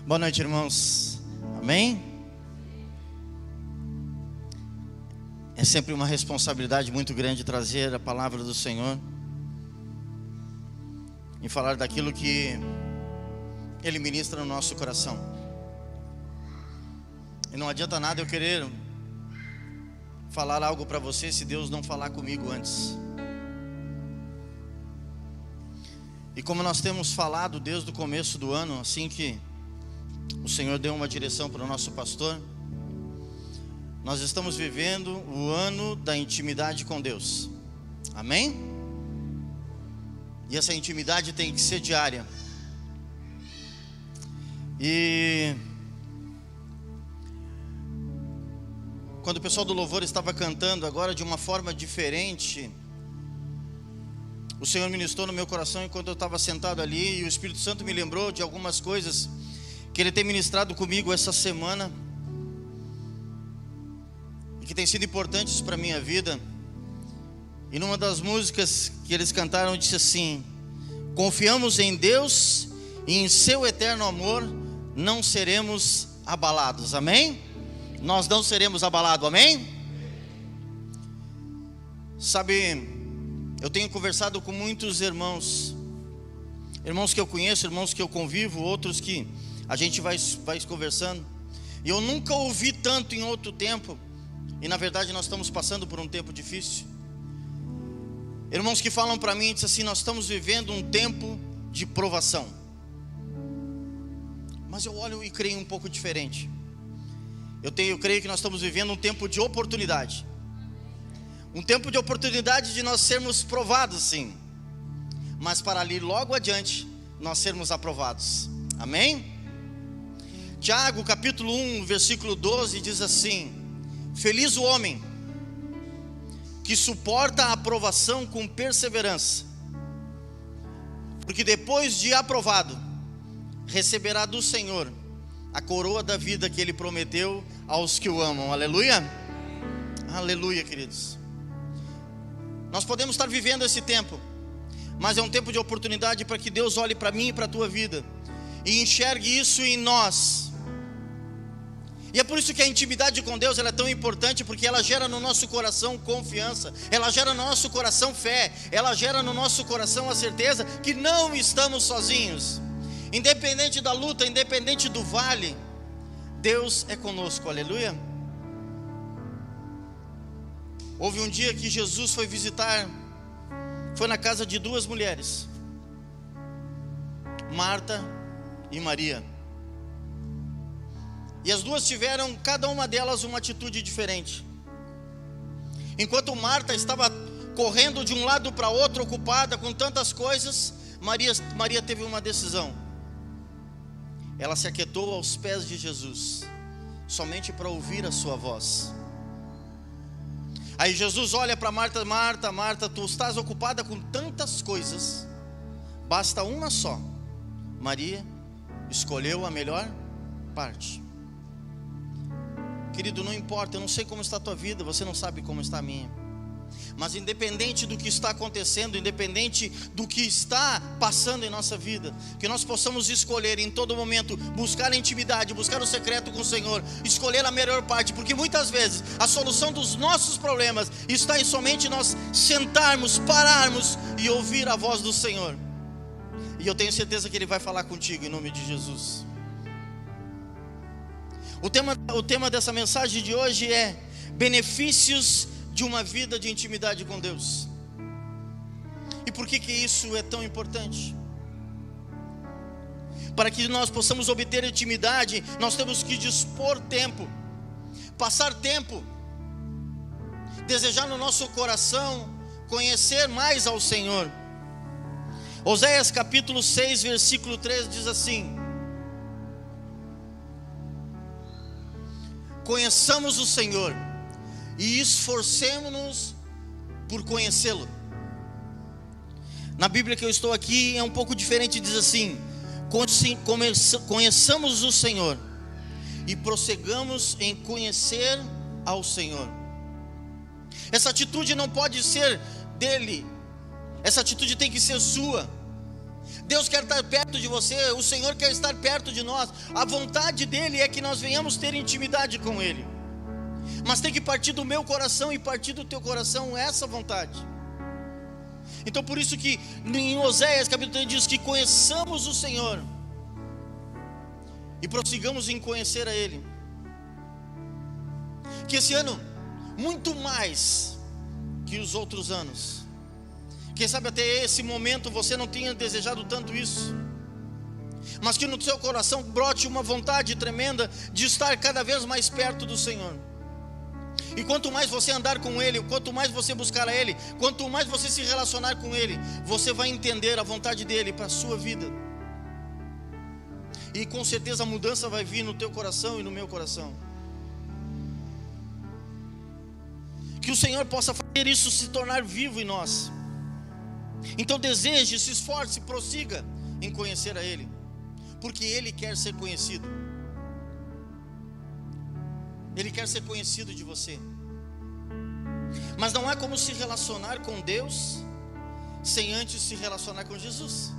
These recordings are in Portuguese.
Boa noite, irmãos. Amém? É sempre uma responsabilidade muito grande trazer a palavra do Senhor e falar daquilo que Ele ministra no nosso coração. E não adianta nada eu querer falar algo para você se Deus não falar comigo antes. E como nós temos falado desde o começo do ano, assim que o Senhor deu uma direção para o nosso pastor, nós estamos vivendo o ano da intimidade com Deus. Amém? E essa intimidade tem que ser diária. E quando o pessoal do louvor estava cantando agora de uma forma diferente, o Senhor ministrou no meu coração enquanto eu estava sentado ali, e o Espírito Santo me lembrou de algumas coisas que Ele tem ministrado comigo essa semana e que tem sido importantes para a minha vida. E numa das músicas que eles cantaram disse assim: confiamos em Deus e em seu eterno amor não seremos abalados. Amém? Nós não seremos abalados, amém? Sabe, eu tenho conversado com muitos irmãos que eu conheço, irmãos que eu convivo, outros que a gente vai conversando, e eu nunca ouvi tanto em outro tempo, e na verdade nós estamos passando por um tempo difícil. Irmãos que falam para mim, dizem assim: nós estamos vivendo um tempo de provação. Mas eu olho e creio um pouco diferente. Eu creio que nós estamos vivendo um tempo de oportunidade. Um tempo de oportunidade de nós sermos provados, sim, mas para ali logo adiante nós sermos aprovados. Amém? Tiago capítulo 1 versículo 12 diz assim: feliz o homem que suporta a aprovação com perseverança, porque depois de aprovado receberá do Senhor a coroa da vida que Ele prometeu aos que o amam. Aleluia? Aleluia, queridos. Nós podemos estar vivendo esse tempo, mas é um tempo de oportunidade para que Deus olhe para mim e para a tua vida e enxergue isso em nós. E é por isso que a intimidade com Deus ela é tão importante, porque ela gera no nosso coração confiança, ela gera no nosso coração fé, ela gera no nosso coração a certeza que não estamos sozinhos. Independente da luta, independente do vale, Deus é conosco. Aleluia. Houve um dia que Jesus foi na casa de duas mulheres, Marta e Maria. E as duas tiveram, cada uma delas, uma atitude diferente. Enquanto Marta estava correndo de um lado para outro, ocupada com tantas coisas, Maria teve uma decisão. Ela se aquietou aos pés de Jesus, somente para ouvir a sua voz. Aí Jesus olha para Marta: Marta, Marta, tu estás ocupada com tantas coisas, basta uma só. Maria escolheu a melhor parte. Querido, não importa, eu não sei como está a tua vida, você não sabe como está a minha, mas independente do que está acontecendo, independente do que está passando em nossa vida, que nós possamos escolher em todo momento buscar a intimidade, buscar o secreto com o Senhor, escolher a melhor parte, porque muitas vezes a solução dos nossos problemas está em somente nós sentarmos, pararmos e ouvir a voz do Senhor. E eu tenho certeza que Ele vai falar contigo em nome de Jesus. O tema dessa mensagem de hoje é benefícios de uma vida de intimidade com Deus. E por que isso é tão importante? Para que nós possamos obter intimidade, nós temos que dispor tempo, passar tempo, desejar no nosso coração conhecer mais ao Senhor. Oséias capítulo 6 versículo 3 diz assim: conheçamos o Senhor e esforcemo-nos por conhecê-lo. Na Bíblia que eu estou aqui é um pouco diferente, diz assim: conheçamos o Senhor e prossigamos em conhecer ao Senhor. Essa atitude não pode ser dele, essa atitude tem que ser sua. Deus quer estar perto de você, o Senhor quer estar perto de nós. A vontade dEle é que nós venhamos ter intimidade com Ele, mas tem que partir do meu coração e partir do teu coração essa vontade. Então por isso que em Oséias capítulo 3 diz que conheçamos o Senhor e prossigamos em conhecer a Ele. Que esse ano, muito mais que os outros anos, quem sabe até esse momento você não tenha desejado tanto isso, mas que no seu coração brote uma vontade tremenda de estar cada vez mais perto do Senhor. E quanto mais você andar com Ele, quanto mais você buscar a Ele, quanto mais você se relacionar com Ele, você vai entender a vontade dEle para a sua vida. E com certeza a mudança vai vir no teu coração e no meu coração. Que o Senhor possa fazer isso se tornar vivo em nós. Então deseje, se esforce, prossiga em conhecer a Ele, porque Ele quer ser conhecido. Ele quer ser conhecido de você. Mas não há como se relacionar com Deus sem antes se relacionar com Jesus.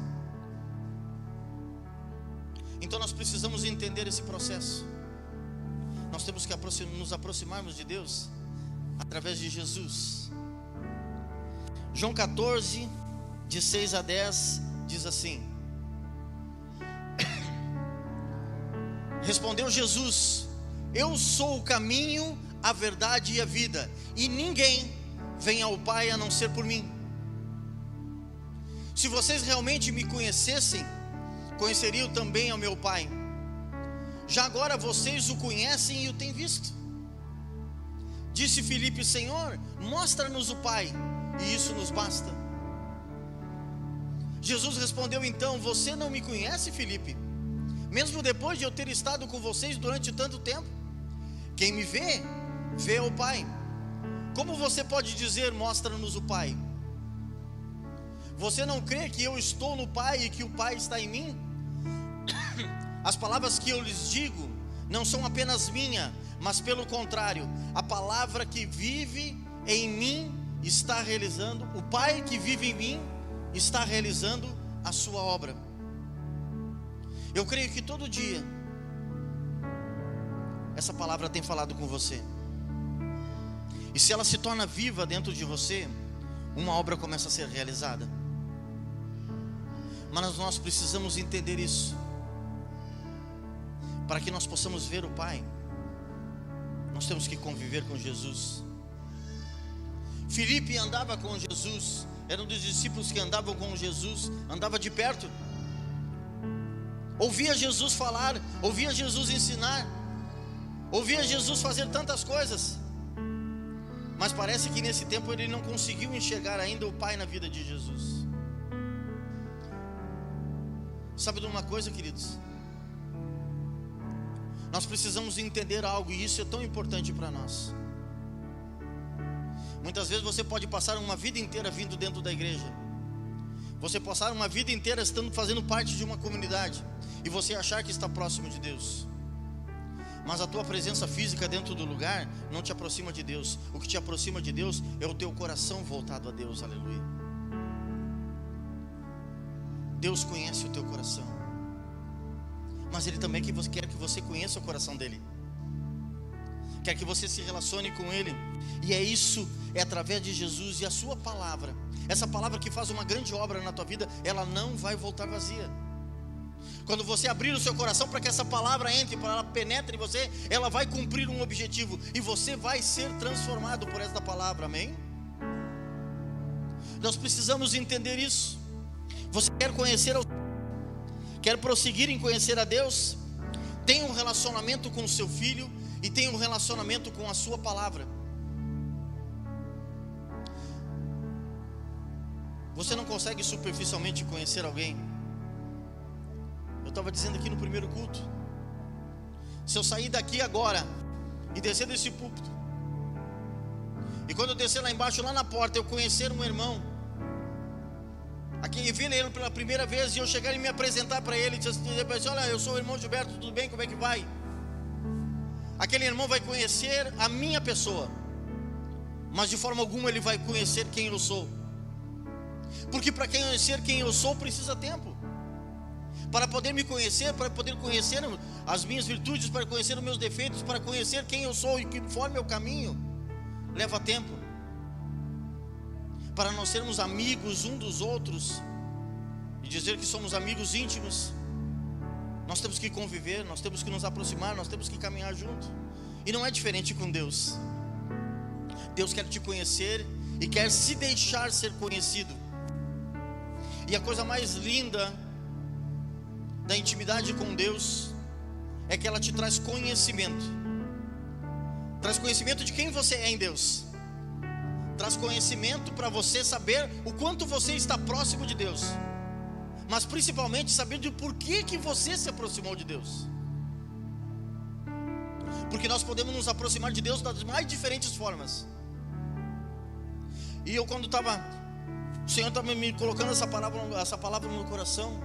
Então nós precisamos entender esse processo. Nós temos que nos aproximarmos de Deus através de Jesus. João 14, de 6 a 10, diz assim: Respondeu Jesus: Eu sou o caminho, a verdade e a vida, e ninguém vem ao Pai a não ser por mim. Se vocês realmente me conhecessem, conheceriam também ao meu Pai. Já agora vocês o conhecem e o têm visto. Disse Filipe: Senhor, mostra-nos o Pai, e isso nos basta. Jesus respondeu então: Você não me conhece, Filipe, mesmo depois de eu ter estado com vocês durante tanto tempo? Quem me vê, vê o Pai. Como você pode dizer: mostra-nos o Pai? Você não crê que eu estou no Pai e que o Pai está em mim? As palavras que eu lhes digo não são apenas minhas, mas pelo contrário, a palavra que vive em mim está realizando, o Pai que vive em mim está realizando a sua obra. Eu creio que todo dia essa palavra tem falado com você, e se ela se torna viva dentro de você, uma obra começa a ser realizada. Mas nós precisamos entender isso. Para que nós possamos ver o Pai, nós temos que conviver com Jesus. Filipe andava com Jesus, era um dos discípulos que andavam com Jesus, andava de perto, ouvia Jesus falar, ouvia Jesus ensinar, ouvia Jesus fazer tantas coisas, mas parece que nesse tempo ele não conseguiu enxergar ainda o Pai na vida de Jesus. Sabe de uma coisa, queridos? Nós precisamos entender algo, e isso é tão importante para nós. Muitas vezes você pode passar uma vida inteira vindo dentro da igreja, você passar uma vida inteira estando fazendo parte de uma comunidade, e você achar que está próximo de Deus, mas a tua presença física dentro do lugar não te aproxima de Deus. O que te aproxima de Deus é o teu coração voltado a Deus. Aleluia. Deus conhece o teu coração, mas Ele também quer que você conheça o coração dEle, quer que você se relacione com Ele. E é isso, é através de Jesus e a sua palavra, essa palavra que faz uma grande obra na tua vida, ela não vai voltar vazia. Quando você abrir o seu coração para que essa palavra entre, para ela penetre em você, ela vai cumprir um objetivo, e você vai ser transformado por esta palavra, amém? Nós precisamos entender isso. Você quer conhecer ao Senhor? Quer prosseguir em conhecer a Deus? Tenha um relacionamento com o seu filho, e tenha um relacionamento com a sua palavra. Você não consegue superficialmente conhecer alguém. Eu estava dizendo aqui no primeiro culto, se eu sair daqui agora e descer desse púlpito, e quando eu descer lá embaixo, lá na porta, eu conhecer um irmão, aqui e ver ele pela primeira vez, e eu chegar e me apresentar para ele, e dizer para ele: olha, eu sou o irmão Gilberto, tudo bem, como é que vai? Aquele irmão vai conhecer a minha pessoa, mas de forma alguma ele vai conhecer quem eu sou, porque para conhecer quem eu sou precisa tempo. para poder me conhecer, para poder conhecer as minhas virtudes, para conhecer os meus defeitos, para conhecer quem eu sou e que forma é o caminho, leva tempo. Para nós sermos amigos um dos outros e dizer que somos amigos íntimos, nós temos que conviver, nós temos que nos aproximar, nós temos que caminhar junto. E não é diferente com Deus. Deus quer te conhecer e quer se deixar ser conhecido. E a coisa mais linda da intimidade com Deus é que ela te traz conhecimento. Traz conhecimento de quem você é em Deus. Traz conhecimento para você saber o quanto você está próximo de Deus. Mas principalmente saber de por que você se aproximou de Deus. Porque nós podemos nos aproximar de Deus das mais diferentes formas. E eu quando o Senhor estava me colocando essa palavra no meu coração,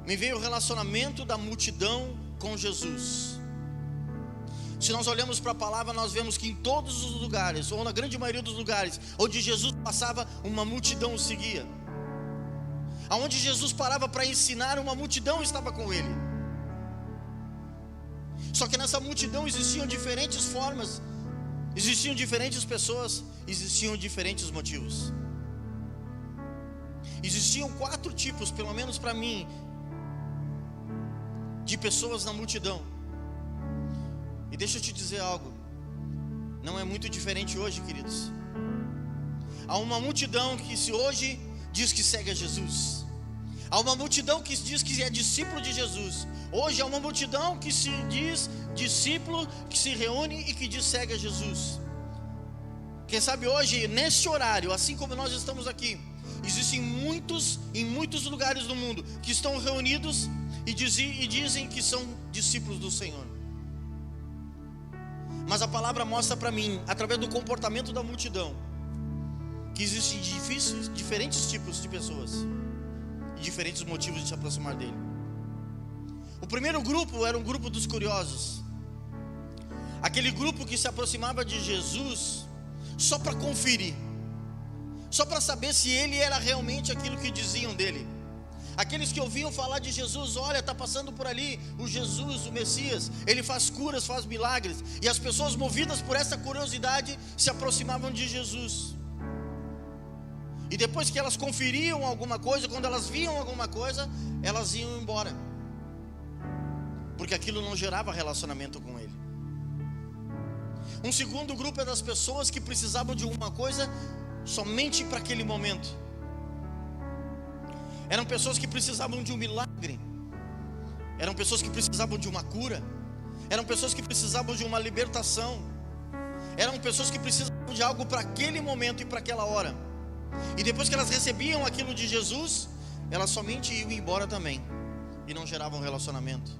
me veio o relacionamento da multidão com Jesus. Se nós olhamos para a palavra, nós vemos que em todos os lugares, ou na grande maioria dos lugares, onde Jesus passava, uma multidão o seguia. Aonde Jesus parava para ensinar, uma multidão estava com ele. Só que nessa multidão existiam diferentes formas, existiam diferentes pessoas, existiam diferentes motivos. Existiam 4 tipos, pelo menos para mim, de pessoas na multidão. E deixa eu te dizer algo, não é muito diferente hoje, queridos. Há uma multidão que hoje diz que segue a Jesus. Há uma multidão que diz que é discípulo de Jesus. Hoje há uma multidão que se diz discípulo, que se reúne e que diz segue a Jesus. Quem sabe hoje, nesse horário, assim como nós estamos aqui, existem em muitos lugares do mundo que estão reunidos e dizem que são discípulos do Senhor. Mas a palavra mostra para mim, através do comportamento da multidão, que existem diferentes tipos de pessoas e diferentes motivos de se aproximar dele. O primeiro grupo era um grupo dos curiosos. Aquele grupo que se aproximava de Jesus só para conferir, só para saber se ele era realmente aquilo que diziam dele. Aqueles que ouviam falar de Jesus, olha, está passando por ali o Jesus, o Messias, ele faz curas, faz milagres. E as pessoas movidas por essa curiosidade se aproximavam de Jesus. E depois que elas conferiam alguma coisa, quando elas viam alguma coisa, elas iam embora, porque aquilo não gerava relacionamento com ele. Um segundo grupo é das pessoas que precisavam de alguma coisa somente para aquele momento. Eram pessoas que precisavam de um milagre. Eram pessoas que precisavam de uma cura. Eram pessoas que precisavam de uma libertação. Eram pessoas que precisavam de algo para aquele momento e para aquela hora. E depois que elas recebiam aquilo de Jesus, elas somente iam embora também, e não geravam relacionamento.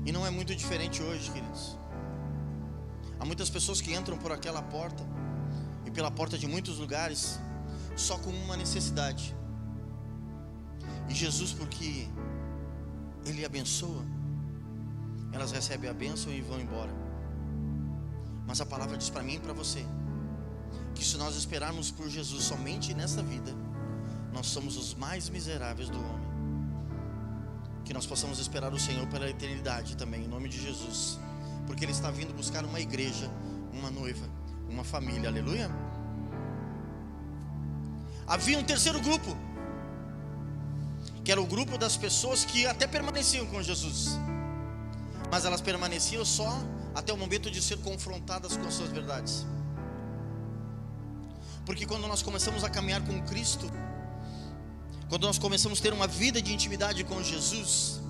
E não é muito diferente hoje, queridos. Há muitas pessoas que entram por aquela porta, e pela porta de muitos lugares, só com uma necessidade. E Jesus, porque Ele abençoa, elas recebem a bênção e vão embora. Mas a palavra diz para mim e para você, que se nós esperarmos por Jesus somente nessa vida, nós somos os mais miseráveis do homem. Que nós possamos esperar o Senhor pela eternidade também, em nome de Jesus, porque Ele está vindo buscar uma igreja, uma noiva, uma família, aleluia. Havia um terceiro grupo, que era o grupo das pessoas que até permaneciam com Jesus, mas elas permaneciam só até o momento de ser confrontadas com as suas verdades. Porque quando nós começamos a caminhar com Cristo, quando nós começamos a ter uma vida de intimidade com Jesus,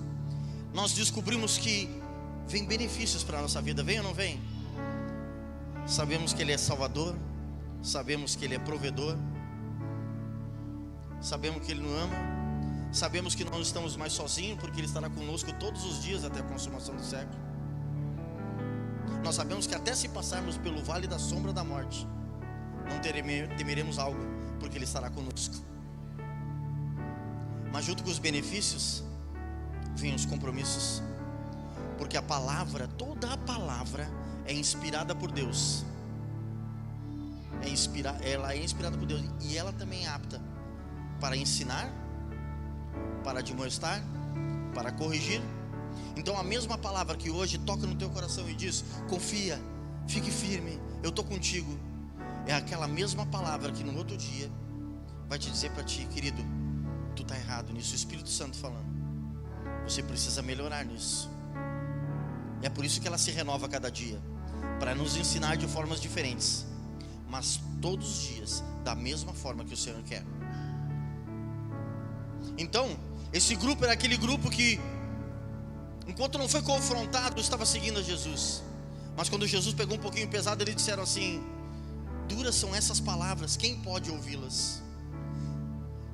nós descobrimos que vem benefícios para a nossa vida, vem ou não vem? Sabemos que Ele é Salvador, sabemos que Ele é provedor, sabemos que Ele nos ama, sabemos que não estamos mais sozinhos, porque Ele estará conosco todos os dias até a consumação do século. Nós sabemos que até se passarmos pelo vale da sombra da morte, não temeremos algo, porque Ele estará conosco. Mas junto com os benefícios, vêm os compromissos, porque a palavra, toda a palavra é inspirada por Deus. Ela é inspirada por Deus, e ela também é apta para ensinar, para admoestar, para corrigir. Então a mesma palavra que hoje toca no teu coração e diz: confia, fique firme, eu estou contigo, é aquela mesma palavra que no outro dia vai te dizer para ti: querido, tu está errado nisso. O Espírito Santo falando, você precisa melhorar nisso. É por isso que ela se renova a cada dia, para nos ensinar de formas diferentes, mas todos os dias da mesma forma que o Senhor quer. Então esse grupo era aquele grupo que, enquanto não foi confrontado, estava seguindo a Jesus. Mas quando Jesus pegou um pouquinho pesado, eles disseram assim: duras são essas palavras, quem pode ouvi-las?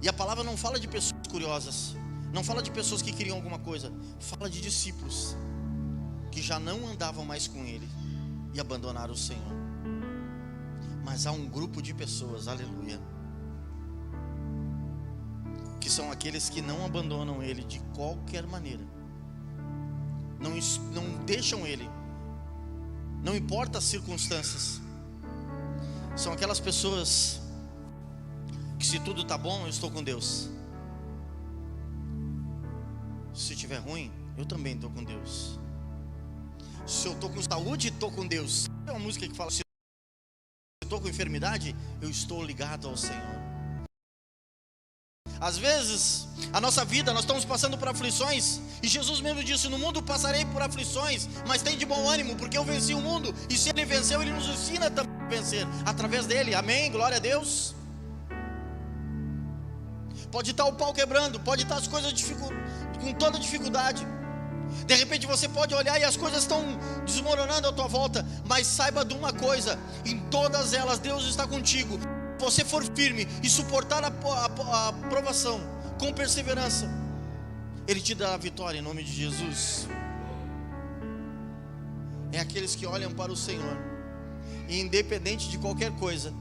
E a palavra não fala de pessoas curiosas, não fala de pessoas que queriam alguma coisa, fala de discípulos que já não andavam mais com Ele e abandonaram o Senhor. Mas há um grupo de pessoas, aleluia, que são aqueles que não abandonam Ele de qualquer maneira, não deixam Ele, não importa as circunstâncias. São aquelas pessoas que, se tudo está bom, eu estou com Deus. Se estiver ruim, eu também estou com Deus. Se eu estou com saúde, estou com Deus. Tem uma música que fala: se eu estou com enfermidade, eu estou ligado ao Senhor. Às vezes, a nossa vida, nós estamos passando por aflições, e Jesus mesmo disse: no mundo passarei por aflições, mas tem de bom ânimo, porque eu venci o mundo. E se Ele venceu, Ele nos ensina também a vencer, através dEle, amém, glória a Deus. Pode estar o pau quebrando, pode estar as coisas com toda dificuldade. De repente você pode olhar e as coisas estão desmoronando à tua volta, mas saiba de uma coisa: em todas elas Deus está contigo. Se você for firme e suportar a provação com perseverança, Ele te dá a vitória em nome de Jesus. É aqueles que olham para o Senhor, e independente de qualquer coisa,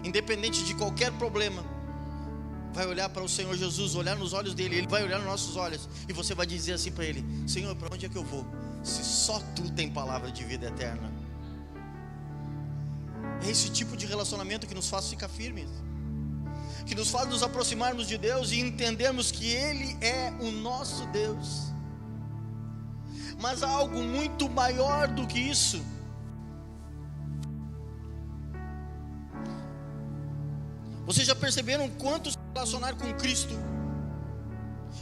independente de qualquer problema, vai olhar para o Senhor Jesus, olhar nos olhos dele. Ele vai olhar nos nossos olhos, e você vai dizer assim para Ele: Senhor, para onde é que eu vou, se só Tu tem palavra de vida eterna? É esse tipo de relacionamento que nos faz ficar firmes, que nos faz nos aproximarmos de Deus e entendermos que Ele é o nosso Deus. Mas há algo muito maior do que isso. Vocês já perceberam quanto se relacionar com Cristo,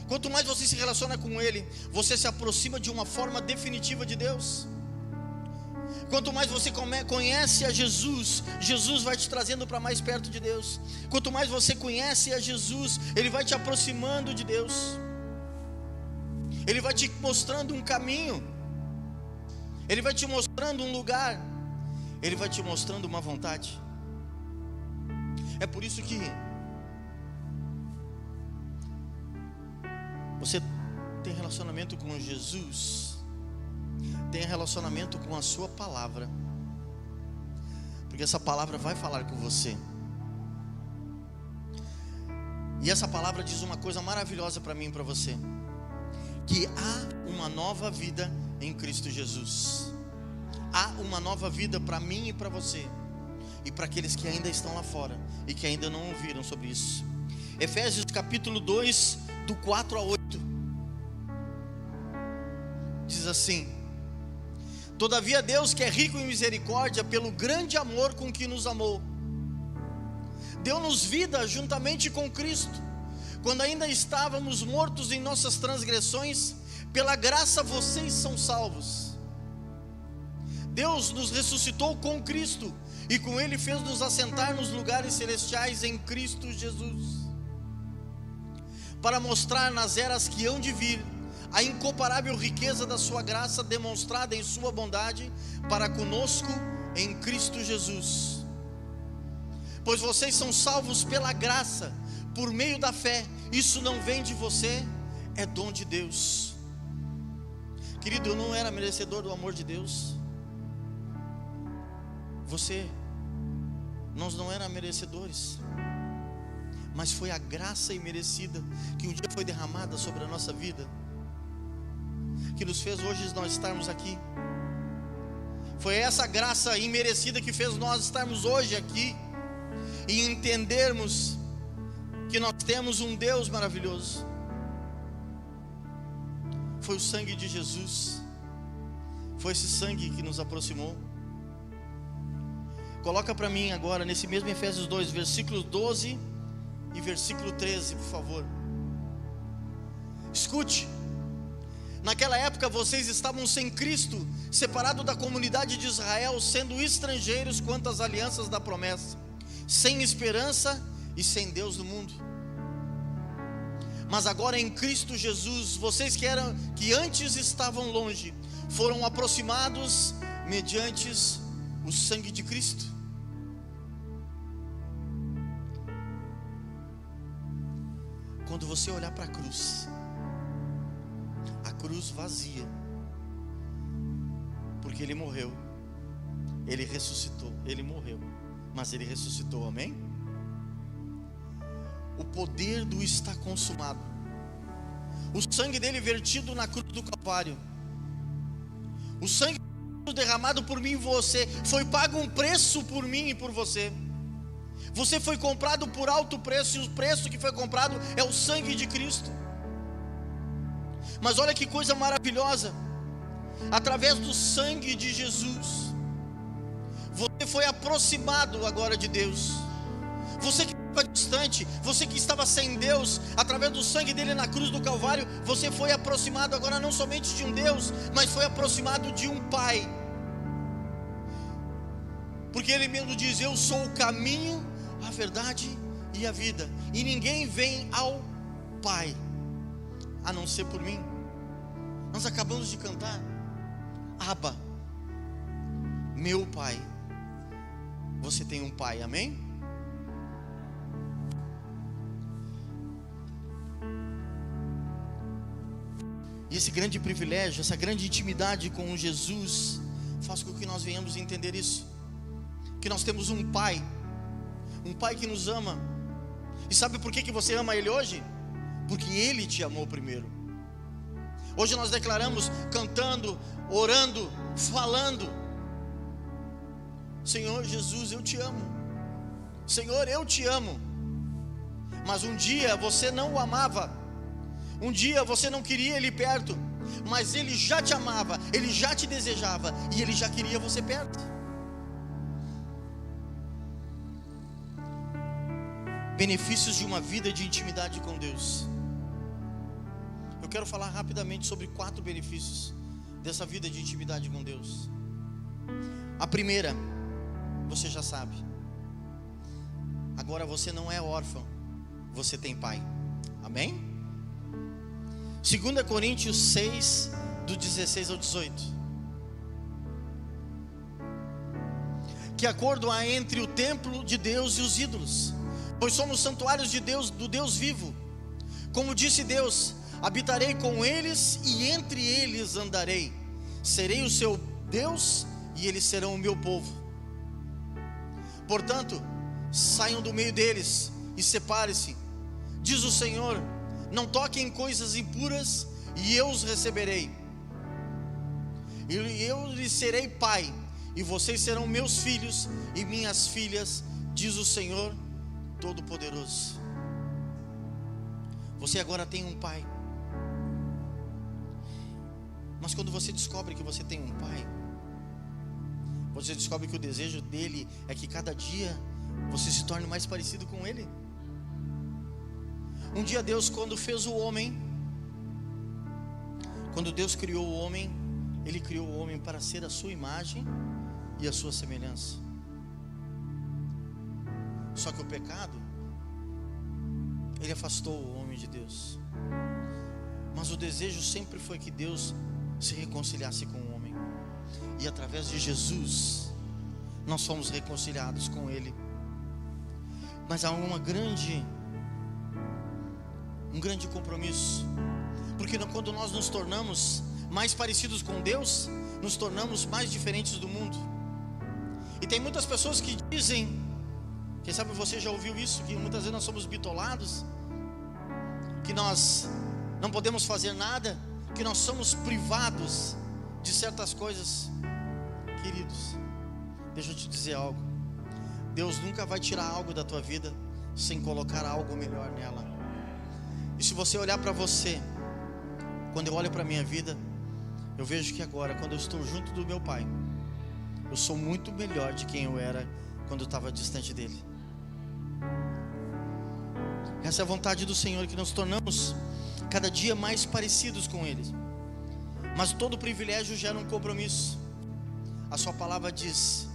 quanto mais você se relaciona com Ele, você se aproxima de uma forma definitiva de Deus? Quanto mais você conhece a Jesus, Jesus vai te trazendo para mais perto de Deus. Quanto mais você conhece a Jesus, Ele vai te aproximando de Deus. Ele vai te mostrando um caminho, Ele vai te mostrando um lugar, Ele vai te mostrando uma vontade. É por isso que você tem relacionamento com Jesus, tem relacionamento com a sua palavra, porque essa palavra vai falar com você. E essa palavra diz uma coisa maravilhosa para mim e para você: que há uma nova vida em Cristo Jesus. Há uma nova vida para mim e para você, e para aqueles que ainda estão lá fora e que ainda não ouviram sobre isso. Efésios capítulo 2, do 4 a 8, diz assim: todavia Deus, que é rico em misericórdia, pelo grande amor com que nos amou, deu-nos vida juntamente com Cristo, quando ainda estávamos mortos em nossas transgressões. Pela graça vocês são salvos. Deus nos ressuscitou com Cristo, e com Ele fez-nos assentar nos lugares celestiais em Cristo Jesus, para mostrar nas eras que hão de vir a incomparável riqueza da sua graça, demonstrada em sua bondade para conosco em Cristo Jesus. Pois vocês são salvos pela graça, por meio da fé. Isso não vem de você, é dom de Deus. Querido, eu não era merecedor do amor de Deus. Nós não éramos merecedores, mas foi a graça imerecida que um dia foi derramada sobre a nossa vida, que nos fez hoje nós estarmos aqui. Foi essa graça imerecida que fez nós estarmos hoje aqui, e entendermos que porque nós temos um Deus maravilhoso. Foi o sangue de Jesus, foi esse sangue que nos aproximou. Coloca para mim agora, nesse mesmo Efésios 2, versículo 12 e versículo 13, por favor. Escute. Naquela época vocês estavam sem Cristo, separados da comunidade de Israel, sendo estrangeiros quanto às alianças da promessa, sem esperança e sem Deus no mundo. Mas agora em Cristo Jesus, vocês que antes estavam longe, foram aproximados mediante o sangue de Cristo. Quando você olhar para a cruz vazia, porque Ele morreu, Ele ressuscitou, Ele morreu, mas Ele ressuscitou, amém? O poder do está consumado, o sangue dele vertido na cruz do Calvário, o sangue derramado por mim e você, foi pago um preço por mim e por você. Você foi comprado por alto preço, e o preço que foi comprado é o sangue de Cristo. Mas olha que coisa maravilhosa, através do sangue de Jesus, você foi aproximado agora de Deus. Você que estava distante, você que estava sem Deus, através do sangue dele na cruz do Calvário, você foi aproximado agora não somente de um Deus, mas foi aproximado de um Pai. Porque ele mesmo diz: eu sou o caminho, a verdade e a vida, e ninguém vem ao Pai a não ser por mim. Nós acabamos de cantar: Abba, meu Pai. Você tem um Pai, amém? E esse grande privilégio, essa grande intimidade com Jesus, faz com que nós venhamos entender isso, que nós temos um Pai que nos ama. E sabe por que você ama Ele hoje? Porque Ele te amou primeiro. Hoje nós declaramos, cantando, orando, falando: Senhor Jesus, eu te amo. Senhor, eu te amo. Mas um dia você não o amava, um dia você não queria Ele perto, mas Ele já te amava, Ele já te desejava, e Ele já queria você perto. Benefícios de uma vida de intimidade com Deus. Eu quero falar rapidamente sobre 4 benefícios dessa vida de intimidade com Deus. A primeira, você já sabe. Agora você não é órfão, você tem pai. Amém? 2 Coríntios 6, do 16 ao 18. Que acordo há entre o templo de Deus e os ídolos? Pois somos santuários de Deus, do Deus vivo. Como disse Deus: habitarei com eles e entre eles andarei. Serei o seu Deus e eles serão o meu povo. Portanto, saiam do meio deles e separe-se, diz o Senhor. Não toquem em coisas impuras, e eu os receberei. E eu lhes serei pai, e vocês serão meus filhos e minhas filhas, diz o Senhor Todo-Poderoso. Você agora tem um pai. Mas quando você descobre que você tem um pai, você descobre que o desejo dele é que cada dia você se torne mais parecido com ele. Um dia Deus, quando fez o homem, quando Deus criou o homem, Ele criou o homem para ser a sua imagem e a sua semelhança. Só que o pecado, ele afastou o homem de Deus. Mas o desejo sempre foi que Deus se reconciliasse com o homem. E através de Jesus, nós fomos reconciliados com Ele. Mas há um grande compromisso. Porque quando nós nos tornamos mais parecidos com Deus, nos tornamos mais diferentes do mundo. E tem muitas pessoas que dizem, quem sabe você já ouviu isso, que muitas vezes nós somos bitolados, que nós não podemos fazer nada, que nós somos privados de certas coisas. Queridos, deixa eu te dizer algo: Deus nunca vai tirar algo da tua vida sem colocar algo melhor nela. E se você olhar para você, quando eu olho para a minha vida, eu vejo que agora, quando eu estou junto do meu Pai, eu sou muito melhor de quem eu era quando eu estava distante dele. Essa é a vontade do Senhor, que nos tornamos cada dia mais parecidos com Ele. Mas todo privilégio gera um compromisso. A sua palavra diz: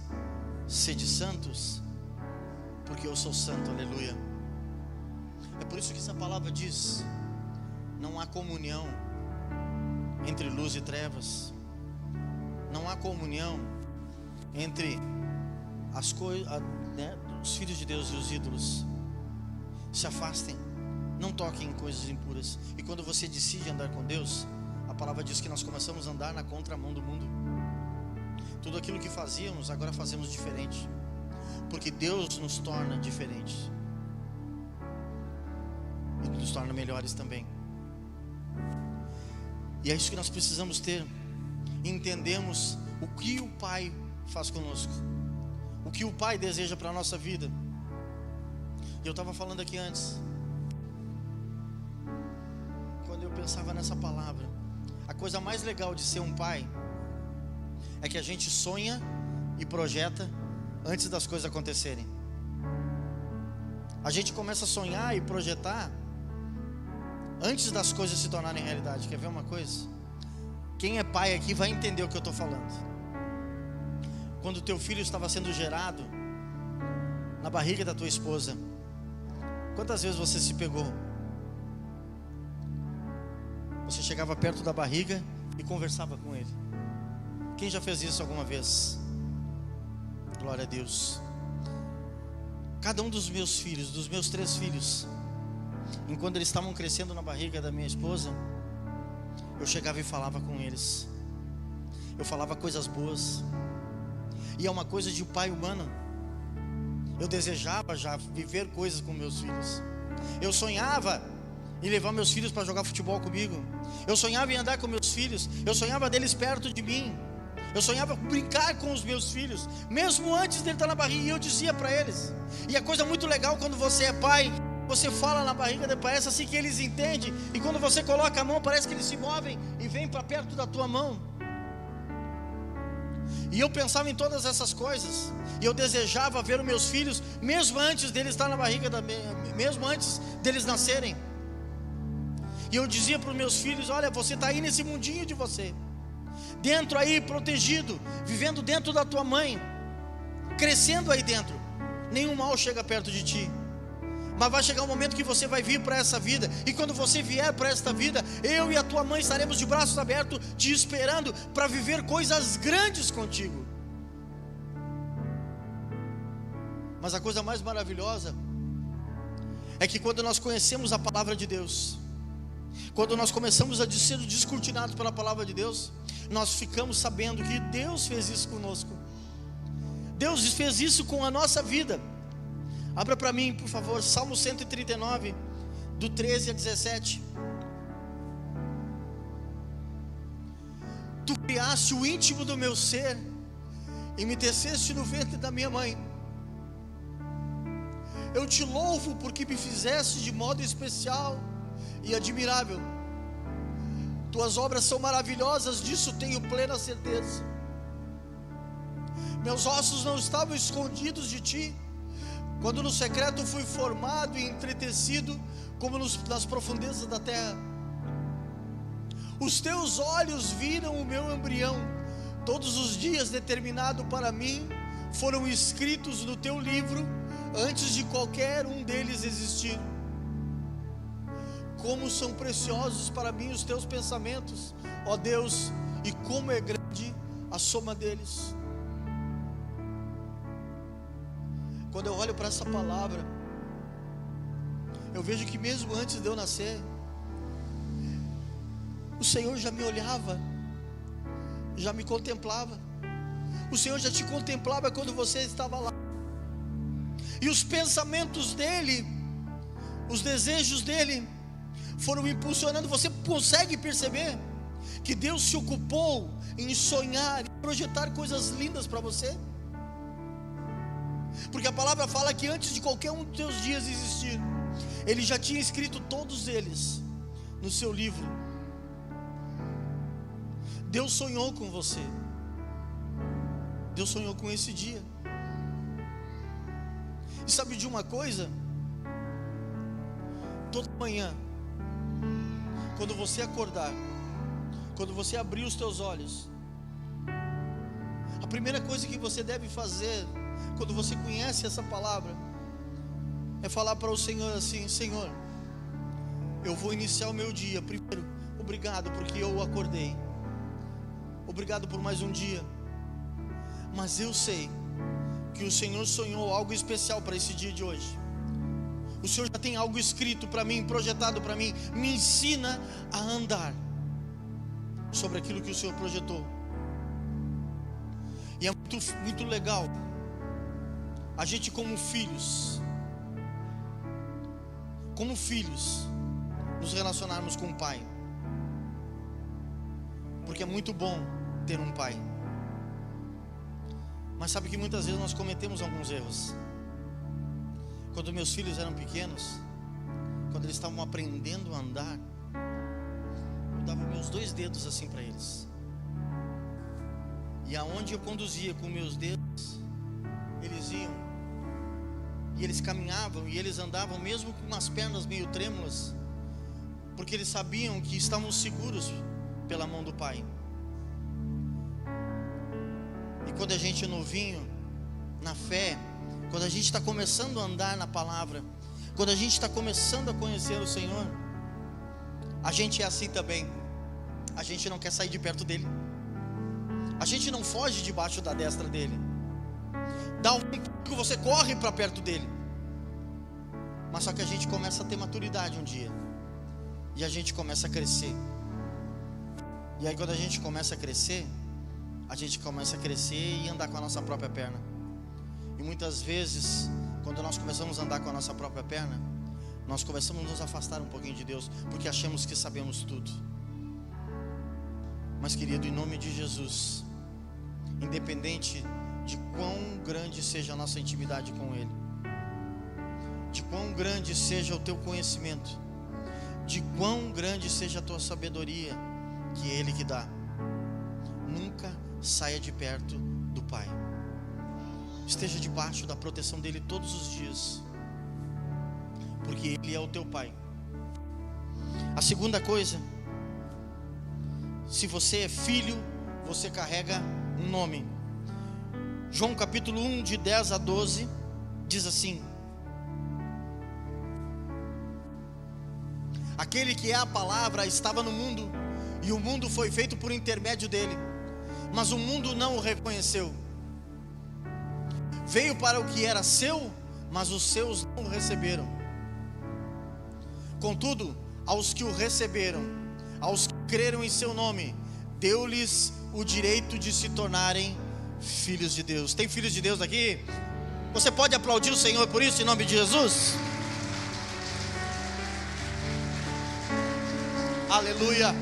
sede santos, porque eu sou santo, aleluia. É por isso que essa palavra diz: não há comunhão entre luz e trevas, não há comunhão entre as coisas, os filhos de Deus e os ídolos. Se afastem, não toquem em coisas impuras. E quando você decide andar com Deus, a palavra diz que nós começamos a andar na contramão do mundo. Tudo aquilo que fazíamos, agora fazemos diferente, porque Deus nos torna diferentes e nos torna melhores também. E é isso que nós precisamos ter. Entendemos o que o Pai faz conosco, o que o Pai deseja para a nossa vida. E eu estava falando aqui antes, quando eu pensava nessa palavra, a coisa mais legal de ser um pai é que a gente sonha e projeta antes das coisas acontecerem. A gente começa a sonhar e projetar antes das coisas se tornarem realidade. Quer ver uma coisa? Quem é pai aqui vai entender o que eu estou falando. Quando o teu filho estava sendo gerado na barriga da tua esposa, quantas vezes você se pegou? Você chegava perto da barriga e conversava com ele. Quem já fez isso alguma vez? Glória a Deus. Cada um dos meus filhos, dos meus 3 filhos, enquanto eles estavam crescendo na barriga da minha esposa, eu chegava e falava com eles. Eu falava coisas boas. E é uma coisa de pai humano. Eu desejava já viver coisas com meus filhos. Eu sonhava em levar meus filhos para jogar futebol comigo. Eu sonhava em andar com meus filhos. Eu sonhava deles perto de mim. Eu sonhava brincar com os meus filhos, mesmo antes dele estar na barriga. E eu dizia para eles. E a coisa muito legal quando você é pai, você fala na barriga, parece assim que eles entendem. E quando você coloca a mão, parece que eles se movem e vêm para perto da tua mão. E eu pensava em todas essas coisas. E eu desejava ver os meus filhos, mesmo antes deles estar na barriga, mesmo antes deles nascerem. E eu dizia para os meus filhos: olha, você está aí nesse mundinho de você, dentro aí, protegido, vivendo dentro da tua mãe, crescendo aí dentro. Nenhum mal chega perto de ti. Mas vai chegar um momento que você vai vir para essa vida. E quando você vier para esta vida, eu e a tua mãe estaremos de braços abertos, te esperando para viver coisas grandes contigo. Mas a coisa mais maravilhosa é que quando nós conhecemos a palavra de Deus, quando nós começamos a ser descortinados pela palavra de Deus, nós ficamos sabendo que Deus fez isso conosco. Deus fez isso com a nossa vida. Abra para mim, por favor, Salmo 139, do 13 a 17. Tu criaste o íntimo do meu ser e me teceste no ventre da minha mãe. Eu te louvo porque me fizeste de modo especial e admirável. Tuas obras são maravilhosas, disso tenho plena certeza. Meus ossos não estavam escondidos de ti, quando no secreto fui formado e entretecido, como nas profundezas da terra. Os teus olhos viram o meu embrião. Todos os dias determinados para mim foram escritos no teu livro, antes de qualquer um deles existir. Como são preciosos para mim os teus pensamentos, ó Deus, e como é grande a soma deles. Quando eu olho para essa palavra, eu vejo que mesmo antes de eu nascer, o Senhor já me olhava, já me contemplava. O Senhor já te contemplava quando você estava lá. E os pensamentos dEle, os desejos dEle, foram impulsionando. Você consegue perceber que Deus se ocupou em sonhar e projetar coisas lindas para você? Porque a palavra fala que antes de qualquer um dos teus dias existir, Ele já tinha escrito todos eles no seu livro. Deus sonhou com você. Deus sonhou com esse dia. E sabe de uma coisa? Toda manhã, quando você acordar, quando você abrir os teus olhos, a primeira coisa que você deve fazer, quando você conhece essa palavra, é falar para o Senhor assim: Senhor, eu vou iniciar o meu dia. Primeiro, obrigado porque eu acordei. Obrigado por mais um dia. Mas eu sei que o Senhor sonhou algo especial para esse dia de hoje. O Senhor já tem algo escrito para mim, projetado para mim. Me ensina a andar sobre aquilo que o Senhor projetou. E é muito legal a gente como filhos, nos relacionarmos com o Pai. Porque é muito bom ter um Pai. Mas sabe que muitas vezes nós cometemos alguns erros. Quando meus filhos eram pequenos, quando eles estavam aprendendo a andar, eu dava meus 2 dedos assim para eles. E aonde eu conduzia com meus dedos, eles iam. E eles caminhavam e eles andavam mesmo com as pernas meio trêmulas, porque eles sabiam que estavam seguros pela mão do Pai. E quando a gente é novinho na fé, quando a gente está começando a andar na palavra, quando a gente está começando a conhecer o Senhor, a gente é assim também. A gente não quer sair de perto dele. A gente não foge debaixo da destra dele. Dá um que você corre para perto dele. Mas só que a gente começa a ter maturidade um dia, e a gente começa a crescer. E aí quando a gente começa a crescer e andar com a nossa própria perna. E muitas vezes, quando nós começamos a andar com a nossa própria perna, nós começamos a nos afastar um pouquinho de Deus, porque achamos que sabemos tudo. Mas querido, em nome de Jesus, independente de quão grande seja a nossa intimidade com Ele, de quão grande seja o teu conhecimento, de quão grande seja a tua sabedoria, que é Ele que dá, nunca saia de perto do Pai. Esteja debaixo da proteção dele todos os dias, porque Ele é o teu Pai. A segunda coisa, se você é filho, você carrega um nome. João capítulo 1, de 10 a 12, diz assim: aquele que é a palavra estava no mundo, e o mundo foi feito por intermédio dele, mas o mundo não o reconheceu. Veio para o que era seu, mas os seus não o receberam. Contudo, aos que o receberam, aos que creram em seu nome, deu-lhes o direito de se tornarem filhos de Deus. Tem filhos de Deus aqui? Você pode aplaudir o Senhor por isso, em nome de Jesus? Aleluia.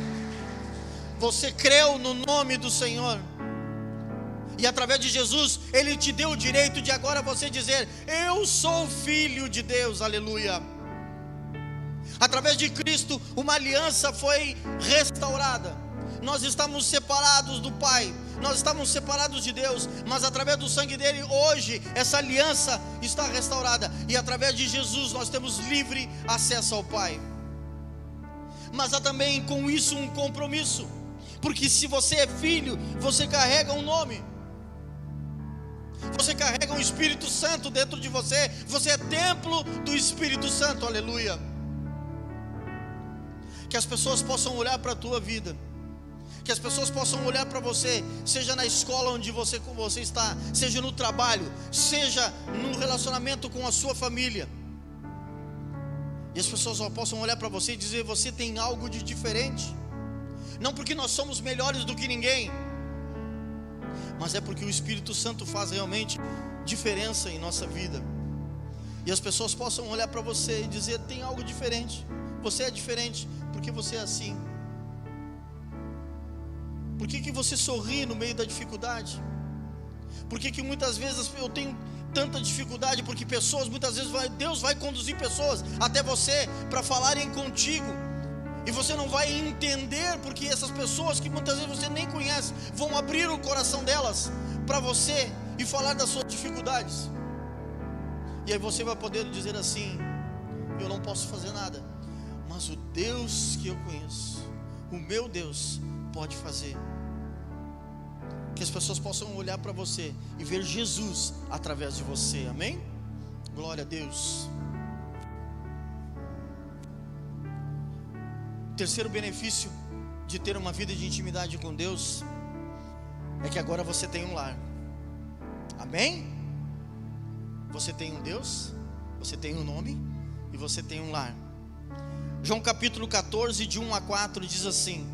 Você creu no nome do Senhor, e através de Jesus, Ele te deu o direito de agora você dizer: eu sou filho de Deus. Aleluia. Através de Cristo, uma aliança foi restaurada. Nós estamos separados do Pai, nós estamos separados de Deus, mas através do sangue dele, hoje, essa aliança está restaurada, e através de Jesus, nós temos livre acesso ao Pai. Mas há também com isso um compromisso, porque se você é filho, você carrega um nome, você carrega um Espírito Santo dentro de você, você é templo do Espírito Santo. Aleluia. Que as pessoas possam olhar para a tua vida, que as pessoas possam olhar para você, seja na escola onde você está, seja no trabalho, seja no relacionamento com a sua família, e as pessoas possam olhar para você e dizer: você tem algo de diferente. Não porque nós somos melhores do que ninguém, mas é porque o Espírito Santo faz realmente diferença em nossa vida. E as pessoas possam olhar para você e dizer: tem algo diferente, você é diferente, porque você é assim. Por que você sorri no meio da dificuldade? Por que muitas vezes eu tenho tanta dificuldade, porque pessoas, muitas vezes Deus vai conduzir pessoas até você para falarem contigo, e você não vai entender, porque essas pessoas que muitas vezes você nem conhece, vão abrir o coração delas para você e falar das suas dificuldades. E aí você vai poder dizer assim: eu não posso fazer nada, mas o Deus que eu conheço, o meu Deus, pode fazer. Que as pessoas possam olhar para você e ver Jesus através de você, amém? Glória a Deus. O terceiro benefício de ter uma vida de intimidade com Deus é que agora você tem um lar, amém? Você tem um Deus, você tem um nome e você tem um lar. João capítulo 14, de 1 a 4 diz assim: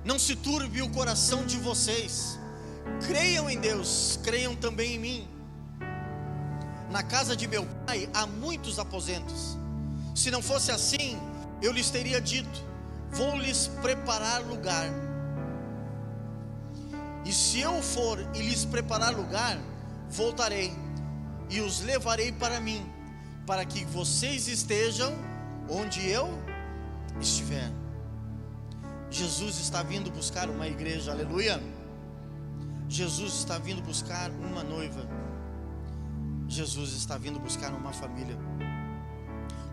não se turbe o coração de vocês, creiam em Deus, creiam também em mim. Na casa de meu pai há muitos aposentos. Se não fosse assim, eu lhes teria dito: vou lhes preparar lugar. E se eu for e lhes preparar lugar, voltarei e os levarei para mim, para que vocês estejam onde eu estiver. Jesus está vindo buscar uma igreja, aleluia. Jesus está vindo buscar uma noiva. Jesus está vindo buscar uma família.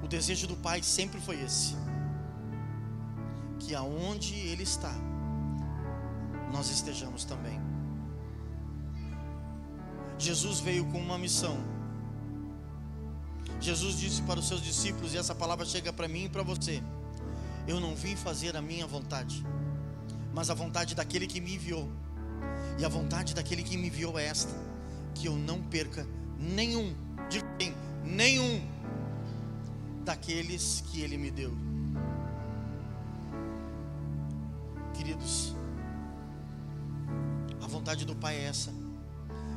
O desejo do Pai sempre foi esse: que aonde Ele está, nós estejamos também. Jesus veio com uma missão. Jesus disse para os seus discípulos, e essa palavra chega para mim e para você: eu não vim fazer a minha vontade, mas a vontade daquele que me enviou. E a vontade daquele que me enviou é esta: que eu não perca nenhum, diga bem, nenhum daqueles que Ele me deu. Queridos, a vontade do Pai é essa: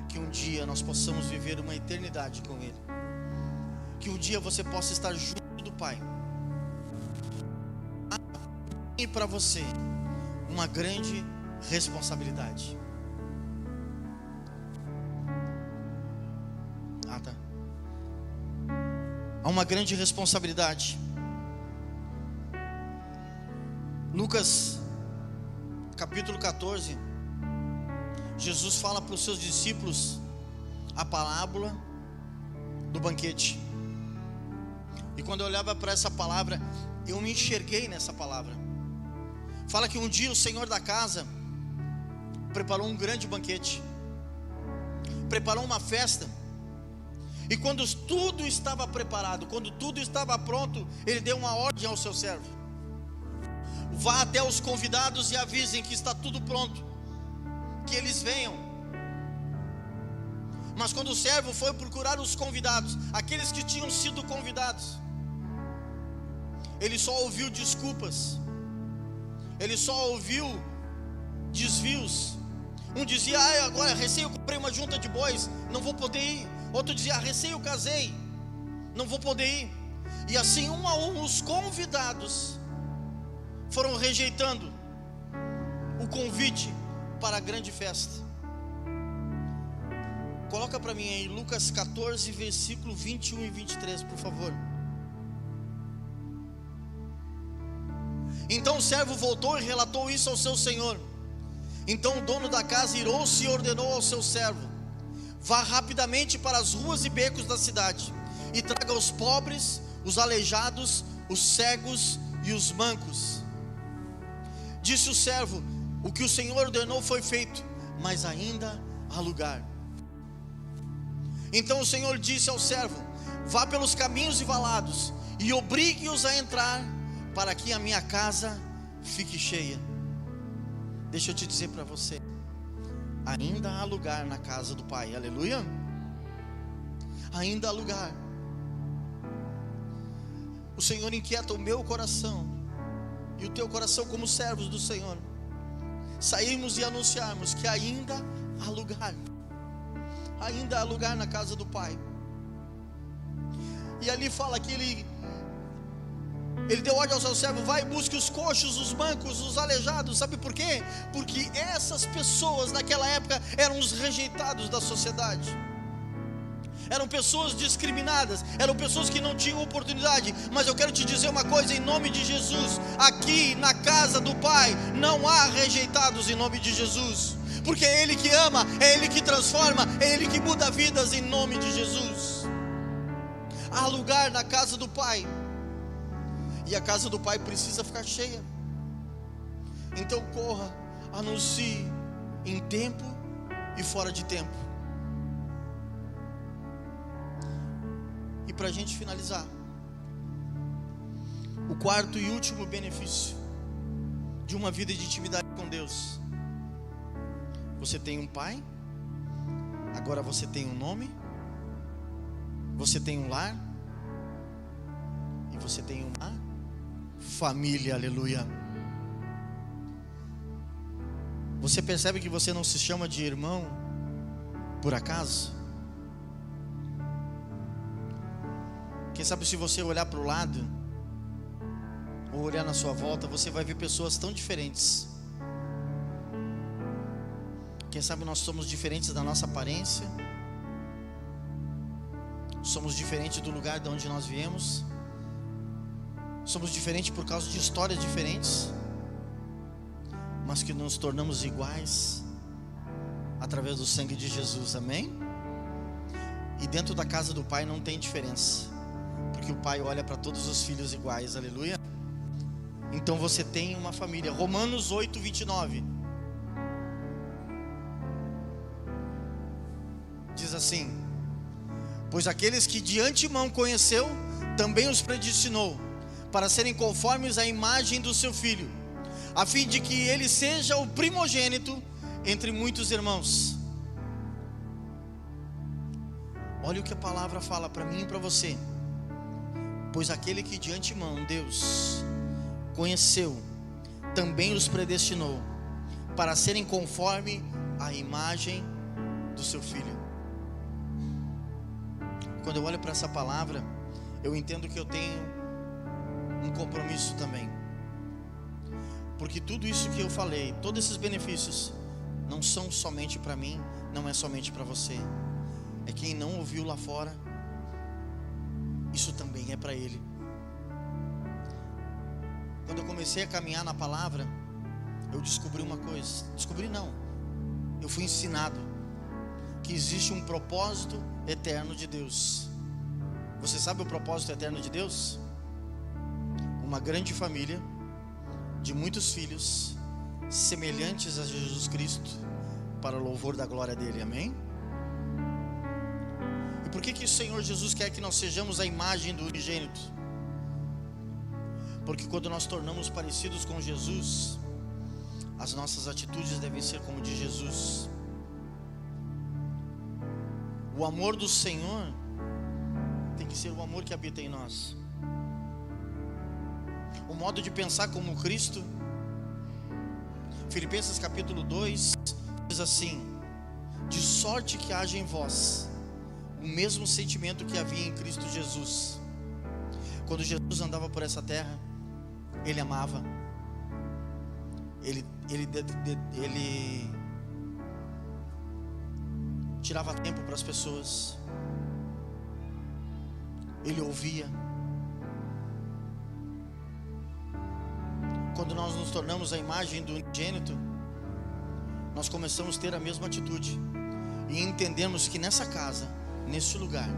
que um dia nós possamos viver uma eternidade com Ele, que um dia você possa estar junto do Pai. E para você, uma grande responsabilidade. Há uma grande responsabilidade. Lucas capítulo 14, Jesus fala para os seus discípulos a parábola do banquete. E quando eu olhava para essa palavra, eu me enxerguei nessa palavra. Fala que um dia o Senhor da casa preparou um grande banquete, preparou uma festa. E quando tudo estava preparado, quando tudo estava pronto, Ele deu uma ordem ao seu servo: vá até os convidados e avisem que está tudo pronto, que eles venham. Mas quando o servo foi procurar os convidados, aqueles que tinham sido convidados, ele só ouviu desculpas, ele só ouviu desvios. Um dizia: agora recém eu comprei uma junta de bois, não vou poder ir. Outro dizia: recém eu casei, não vou poder ir. E assim, um a um, os convidados foram rejeitando o convite para a grande festa. Coloca para mim aí Lucas 14, versículo 21 e 23, por favor. Então o servo voltou e relatou isso ao seu senhor. Então o dono da casa irou-se e ordenou ao seu servo: vá rapidamente para as ruas e becos da cidade e traga os pobres, os aleijados, os cegos e os mancos. Disse o servo: o que o Senhor ordenou foi feito, mas ainda há lugar. Então o Senhor disse ao servo: vá pelos caminhos e valados e obrigue-os a entrar, para que a minha casa fique cheia. Deixa eu te dizer para você: ainda há lugar na casa do Pai, aleluia. Ainda há lugar. O Senhor inquieta o meu coração e o teu coração, como servos do Senhor, sairmos e anunciarmos que ainda há lugar. Ainda há lugar na casa do Pai. E ali fala que Ele Ele deu ordem ao seu servo: vai e busque os coxos, os mancos, os aleijados. Sabe por quê? Porque essas pessoas naquela época eram os rejeitados da sociedade, eram pessoas discriminadas, eram pessoas que não tinham oportunidade. Mas eu quero te dizer uma coisa, em nome de Jesus: aqui na casa do Pai não há rejeitados, em nome de Jesus, porque é Ele que ama, é Ele que transforma, é Ele que muda vidas, em nome de Jesus. Há lugar na casa do Pai, e a casa do Pai precisa ficar cheia. Então corra, anuncie em tempo e fora de tempo. E para a gente finalizar, o quarto e último benefício de uma vida de intimidade com Deus: você tem um pai, agora você tem um nome, você tem um lar, e você tem uma família. Aleluia. Você percebe que você não se chama de irmão por acaso? Quem sabe, se você olhar para o lado, ou olhar na sua volta, você vai ver pessoas tão diferentes. Quem sabe nós somos diferentes da nossa aparência, somos diferentes do lugar de onde nós viemos, somos diferentes por causa de histórias diferentes, mas que nos tornamos iguais através do sangue de Jesus. Amém? E dentro da casa do Pai não tem diferença, porque o Pai olha para todos os filhos iguais. Aleluia. Então você tem uma família. Romanos 8:29 diz assim: pois aqueles que de antemão conheceu, também os predestinou para serem conformes à imagem do seu Filho, a fim de que ele seja o primogênito entre muitos irmãos. Olha o que a palavra fala para mim e para você: pois aquele que de antemão Deus conheceu, também os predestinou para serem conforme à imagem do seu Filho. Quando eu olho para essa palavra, eu entendo que eu tenho um compromisso também, porque tudo isso que eu falei, todos esses benefícios, não são somente para mim, não é somente para você, é quem não ouviu lá fora, isso também é para ele. Quando eu comecei a caminhar na palavra, eu descobri uma coisa, eu fui ensinado que existe um propósito eterno de Deus. Você sabe o propósito eterno de Deus? Uma grande família de muitos filhos semelhantes a Jesus Cristo, para o louvor da glória dele. Amém? E por que o Senhor Jesus quer que nós sejamos a imagem do unigênito? Porque quando nós tornamos parecidos com Jesus, as nossas atitudes devem ser como de Jesus. O amor do Senhor tem que ser o amor que habita em nós. O modo de pensar como Cristo. Filipenses capítulo 2 diz assim: de sorte que haja em vós o mesmo sentimento que havia em Cristo Jesus. Quando Jesus andava por essa terra, Ele amava, Ele tirava tempo para as pessoas, Ele ouvia. Quando nós nos tornamos a imagem do unigênito, nós começamos a ter a mesma atitude e entendemos que nessa casa, nesse lugar,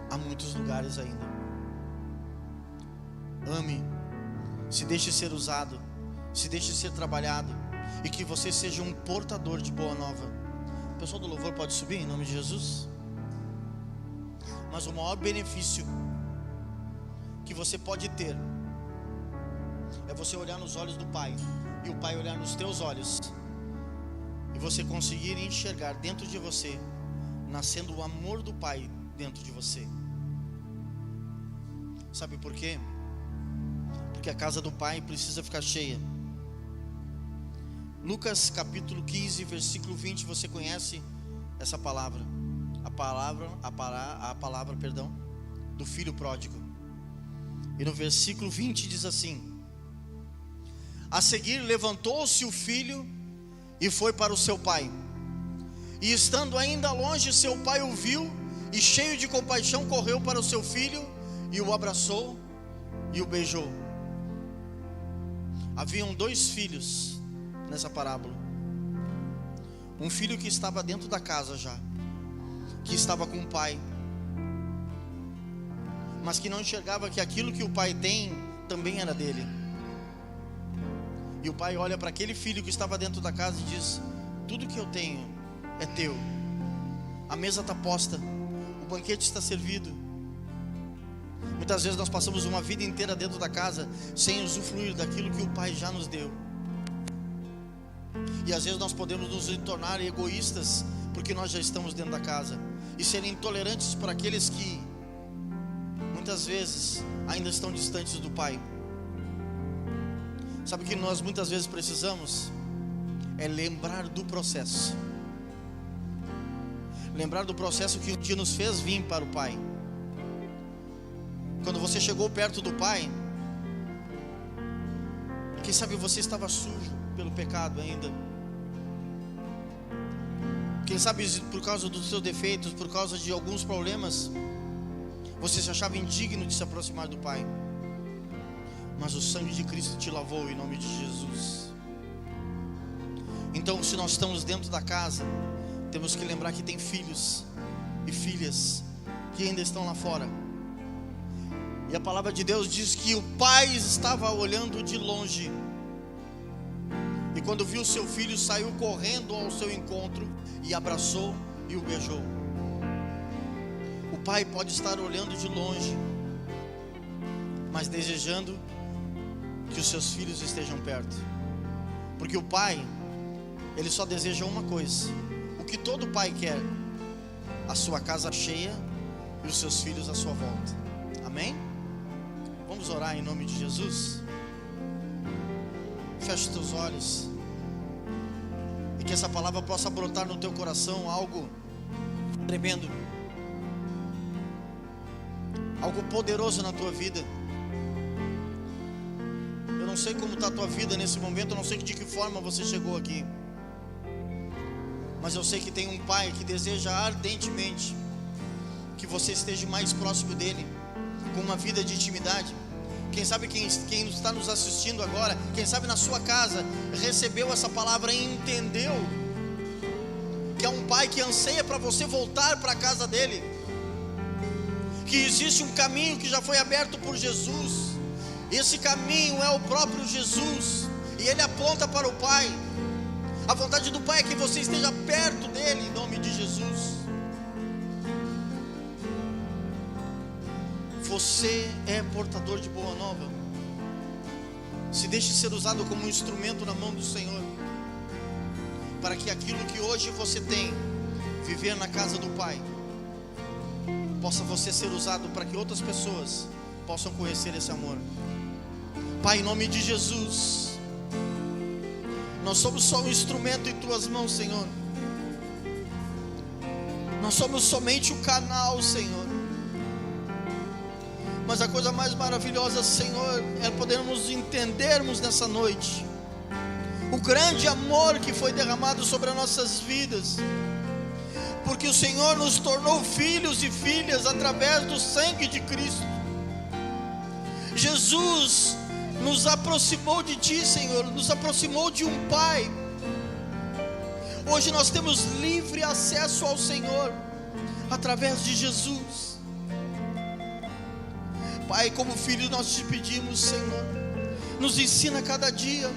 há muitos lugares ainda. Ame, se deixe ser usado, se deixe ser trabalhado, e que você seja um portador de boa nova. O pessoal do louvor pode subir em nome de Jesus? Mas o maior benefício que você pode ter é você olhar nos olhos do Pai, e o Pai olhar nos teus olhos, e você conseguir enxergar dentro de você, nascendo o amor do Pai dentro de você. Sabe por quê? Porque a casa do Pai precisa ficar cheia. Lucas capítulo 15, versículo 20, você conhece essa palavra? A palavra do filho pródigo. E no versículo 20 diz assim: a seguir levantou-se o filho e foi para o seu pai. E estando ainda longe, seu pai o viu e, cheio de compaixão, correu para o seu filho e o abraçou e o beijou. Haviam 2 filhos nessa parábola. Um filho que estava dentro da casa já, que estava com o pai, mas que não enxergava que aquilo que o pai tem também era dele. E o pai olha para aquele filho que estava dentro da casa e diz: tudo que eu tenho é teu. A mesa está posta, o banquete está servido. Muitas vezes nós passamos uma vida inteira dentro da casa sem usufruir daquilo que o pai já nos deu. E às vezes nós podemos nos tornar egoístas porque nós já estamos dentro da casa, e ser intolerantes para aqueles que muitas vezes ainda estão distantes do pai. Sabe o que nós muitas vezes precisamos? É lembrar do processo. Lembrar do processo que um dia nos fez vir para o pai. Quando você chegou perto do pai, quem sabe você estava sujo pelo pecado ainda. Quem sabe por causa dos seus defeitos, por causa de alguns problemas, você se achava indigno de se aproximar do pai. Mas o sangue de Cristo te lavou em nome de Jesus. Então, se nós estamos dentro da casa, temos que lembrar que tem filhos e filhas que ainda estão lá fora. E a palavra de Deus diz que o pai estava olhando de longe, e quando viu seu filho, saiu correndo ao seu encontro e abraçou e o beijou. O pai pode estar olhando de longe, mas desejando que os seus filhos estejam perto. Porque o pai, ele só deseja uma coisa, o que todo pai quer: a sua casa cheia e os seus filhos à sua volta. Amém? Vamos orar em nome de Jesus? Feche os teus olhos, e que essa palavra possa brotar no teu coração algo tremendo, algo poderoso na tua vida. Eu não sei como está a tua vida nesse momento, eu não sei de que forma você chegou aqui, mas eu sei que tem um pai que deseja ardentemente que você esteja mais próximo dele, com uma vida de intimidade. Quem sabe quem está nos assistindo agora, quem sabe na sua casa, recebeu essa palavra e entendeu que é um pai que anseia para você voltar para a casa dele, que existe um caminho que já foi aberto por Jesus. Esse caminho é o próprio Jesus, e ele aponta para o pai. A vontade do pai é que você esteja perto dele, em nome de Jesus. Você é portador de boa nova. Se deixe ser usado como um instrumento na mão do Senhor, para que aquilo que hoje você tem, viver na casa do pai, possa você ser usado para que outras pessoas possam conhecer esse amor. Pai, em nome de Jesus, nós somos só um instrumento em tuas mãos, Senhor. Nós somos somente o canal, Senhor. Mas a coisa mais maravilhosa, Senhor, é podermos entendermos nessa noite o grande amor que foi derramado sobre as nossas vidas, porque o Senhor nos tornou filhos e filhas através do sangue de Cristo. Jesus nos aproximou de Ti, Senhor, nos aproximou de um Pai. Hoje nós temos livre acesso ao Senhor através de Jesus. Pai, como filho nós te pedimos, Senhor, nos ensina cada dia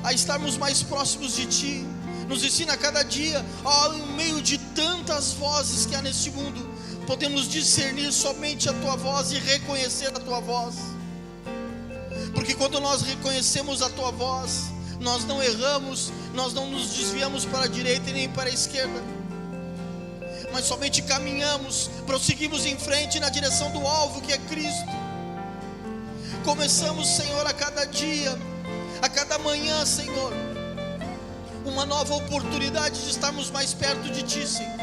a estarmos mais próximos de Ti. Nos ensina cada dia, em meio de tantas vozes que há neste mundo, podemos discernir somente a Tua voz e reconhecer a Tua voz. Porque quando nós reconhecemos a Tua voz, nós não erramos, nós não nos desviamos para a direita e nem para a esquerda, mas somente caminhamos, prosseguimos em frente na direção do alvo, que é Cristo. Começamos, Senhor, a cada dia, a cada manhã, Senhor, uma nova oportunidade de estarmos mais perto de Ti, Senhor.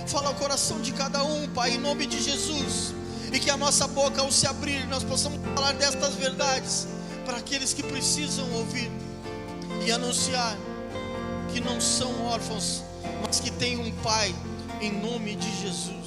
Fala ao coração de cada um, Pai, em nome de Jesus, e que a nossa boca, ao se abrir, nós possamos falar destas verdades para aqueles que precisam ouvir e anunciar que não são órfãos, mas que têm um Pai, em nome de Jesus.